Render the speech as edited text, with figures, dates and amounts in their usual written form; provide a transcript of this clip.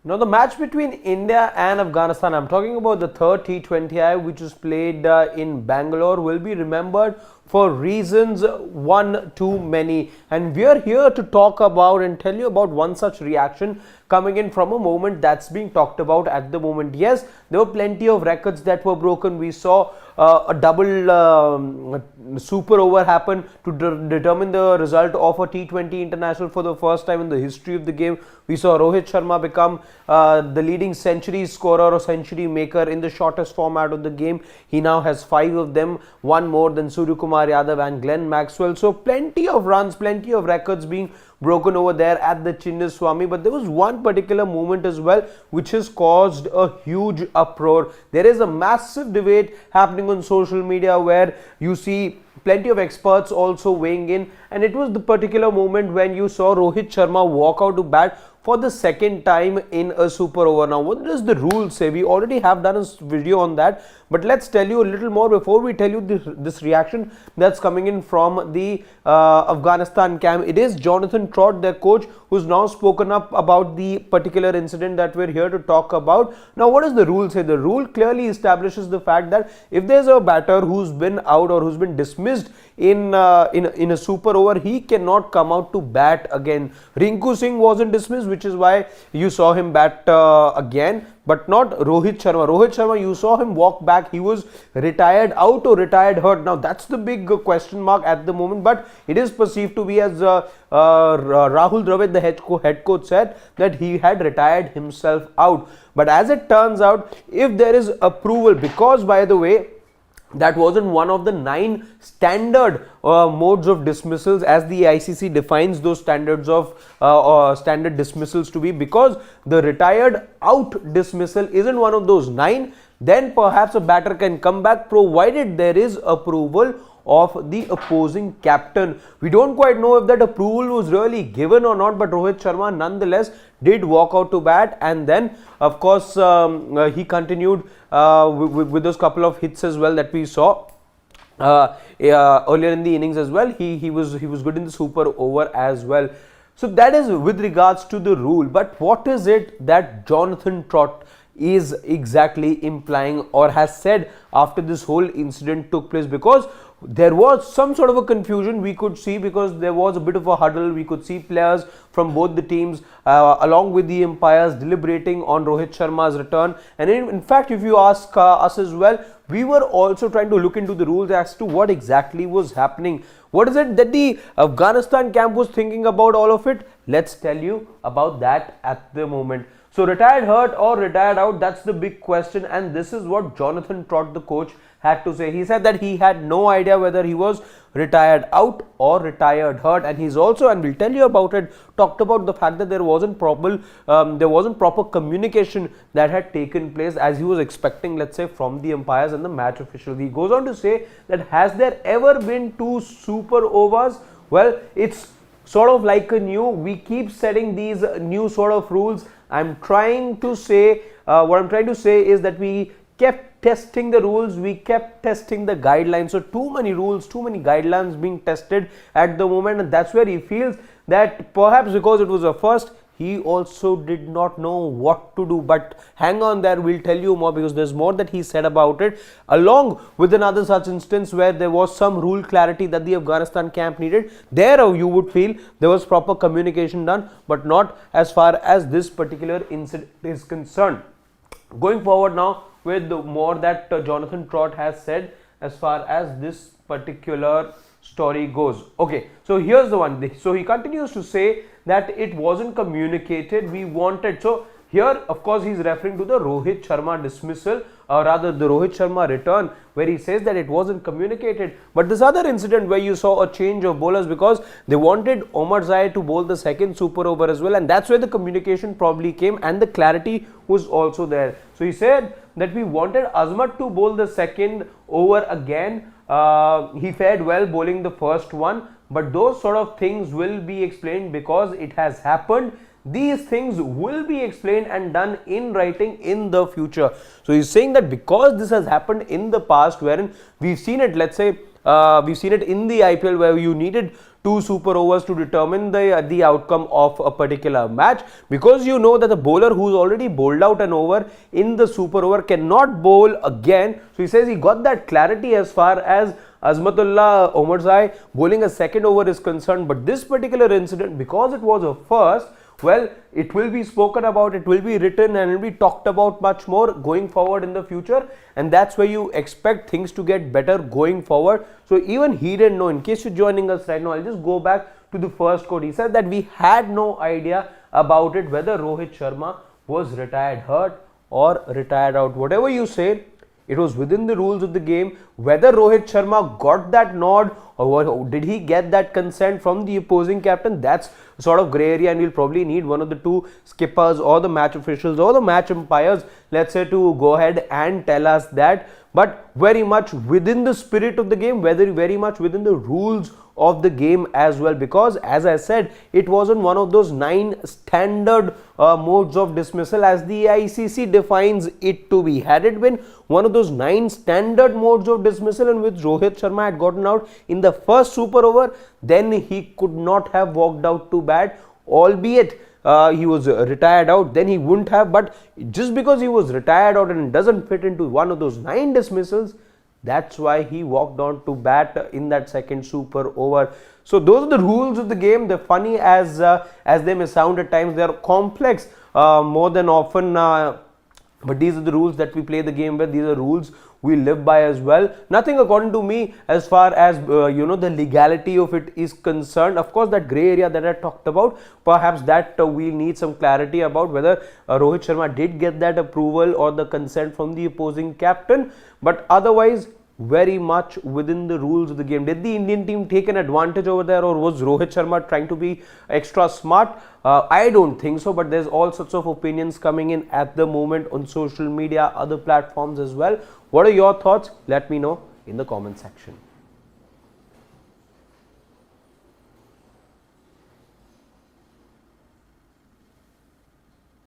Now, the match between India and Afghanistan, I'm talking about the third T20I, which was played in Bangalore, will be remembered for reasons one too many. And we are here to talk about and tell you about one such reaction coming in from a moment that's being talked about at the moment. Yes, there were plenty of records that were broken. We saw a double super over happen to determine the result of a T20 international for the first time in the history of the game. We saw Rohit Sharma become the leading century scorer or century maker in the shortest format of the game. He now has 5 of them, one more than Suryakumar Yadav and Glenn Maxwell. So plenty of runs, plenty of records being broken over there at the Chinnaswamy. But there was one particular moment as well which has caused a huge uproar. There is a massive debate happening on social media where you see plenty of experts also weighing in, and it was the particular moment when you saw Rohit Sharma walk out to bat for the second time in a super over. Now, what does the rule say? We already have done a video on that, but let's tell you a little more before we tell you this reaction that's coming in from the Afghanistan camp. It is Jonathan Trott, their coach, who's now spoken up about the particular incident that we're here to talk about. Now, what does the rule say? The rule clearly establishes the fact that if there's a batter who's been out or who's been dismissed in a super over, he cannot come out to bat again. Rinku Singh wasn't dismissed, which is why you saw him bat again, but not Rohit Sharma. Rohit Sharma, you saw him walk back. He was retired out or retired hurt. Now, that's the big question mark at the moment, but it is perceived to be, as Rahul Dravid, the head coach, said that he had retired himself out. But as it turns out, if there is approval, because by the way, that wasn't one of the 9 standard modes of dismissals as the ICC defines those standards of standard dismissals to be, because the retired out dismissal isn't one of those 9, then perhaps a batter can come back provided there is approval of the opposing captain. We don't quite know if that approval was really given or not, but Rohit Sharma nonetheless did walk out to bat, and then of course he continued with those couple of hits as well that we saw earlier in the innings as well. He was good in the super over as well. So that is with regards to the rule. But what is it that Jonathan Trott is exactly implying or has said after this whole incident took place? Because there was some sort of a confusion we could see, because there was a bit of a huddle. We could see players from both the teams along with the umpires deliberating on Rohit Sharma's return. And in fact, if you ask us as well, we were also trying to look into the rules as to what exactly was happening. What is it that the Afghanistan camp was thinking about all of it? Let's tell you about that at the moment. So retired hurt or retired out, that's the big question, and this is what Jonathan Trott, the coach, had to say. He said that he had no idea whether he was retired out or retired hurt, and he's also, and we'll tell you about it, talked about the fact that there wasn't proper communication that had taken place as he was expecting, let's say, from the umpires and the match officials. He goes on to say that has there ever been 2 super overs? Well, it's sort of like we keep setting these new sort of rules. what I'm trying to say is that we kept testing the rules, we kept testing the guidelines. So too many rules, too many guidelines being tested at the moment, and that's where he feels that perhaps because it was a first, he also did not know what to do. But hang on there, we'll tell you more, because there's more that he said about it, along with another such instance where there was some rule clarity that the Afghanistan camp needed. There you would feel there was proper communication done, but not as far as this particular incident is concerned. Going forward now with more that Jonathan Trott has said as far as this particular story goes. Okay, so here's the one. So he continues to say that it wasn't communicated. We wanted, so here of course he's referring to the Rohit Sharma dismissal, or rather the Rohit Sharma return, where he says that it wasn't communicated. But this other incident where you saw a change of bowlers because they wanted Omar Zai to bowl the second super over as well, and that's where the communication probably came and the clarity was also there. So he said that we wanted Azmat to bowl the second over again. He fared well bowling the first one, but those sort of things will be explained because it has happened. These things will be explained and done in writing in the future. So he's saying that because this has happened in the past, wherein we've seen it, let's say We've seen it in the IPL where you needed 2 super overs to determine the outcome of a particular match, because you know that the bowler who's already bowled out an over in the super over cannot bowl again. So he says he got that clarity as far as Azmatullah Omarzai bowling a second over is concerned. But this particular incident, because it was a first, well, it will be spoken about, it will be written, and it will be talked about much more going forward in the future, and that's where you expect things to get better going forward. So even he didn't know. In case you're joining us right now, I'll just go back to the first quote. He said that we had no idea about it, whether Rohit Sharma was retired hurt or retired out. Whatever you say, it was within the rules of the game. Whether Rohit Sharma got that nod or did he get that consent from the opposing captain, that's sort of grey area, and we'll probably need one of the two skippers or the match officials or the match umpires, let's say, to go ahead and tell us that. But very much within the spirit of the game, very much within the rules of the game as well, because as I said, it wasn't one of those 9 standard modes of dismissal as the ICC defines it to be. Had it been one of those 9 standard modes of dismissal in which Rohit Sharma had gotten out in the first super over, then he could not have walked out to bat, albeit he was retired out, then he wouldn't have. But just because he was retired out and doesn't fit into one of those 9 dismissals, that's why he walked on to bat in that second super over. So those are the rules of the game. They're funny as they may sound at times. They're complex more than often, but these are the rules that we play the game with. These are rules we live by as well. Nothing according to me as far as the legality of it is concerned. Of course, that grey area that I talked about, perhaps that we'll need some clarity about whether Rohit Sharma did get that approval or the consent from the opposing captain. But otherwise, very much within the rules of the game. Did the Indian team take an advantage over there, or was Rohit Sharma trying to be extra smart? I don't think so, but there's all sorts of opinions coming in at the moment on social media, other platforms as well. What are your thoughts? Let me know in the comment section.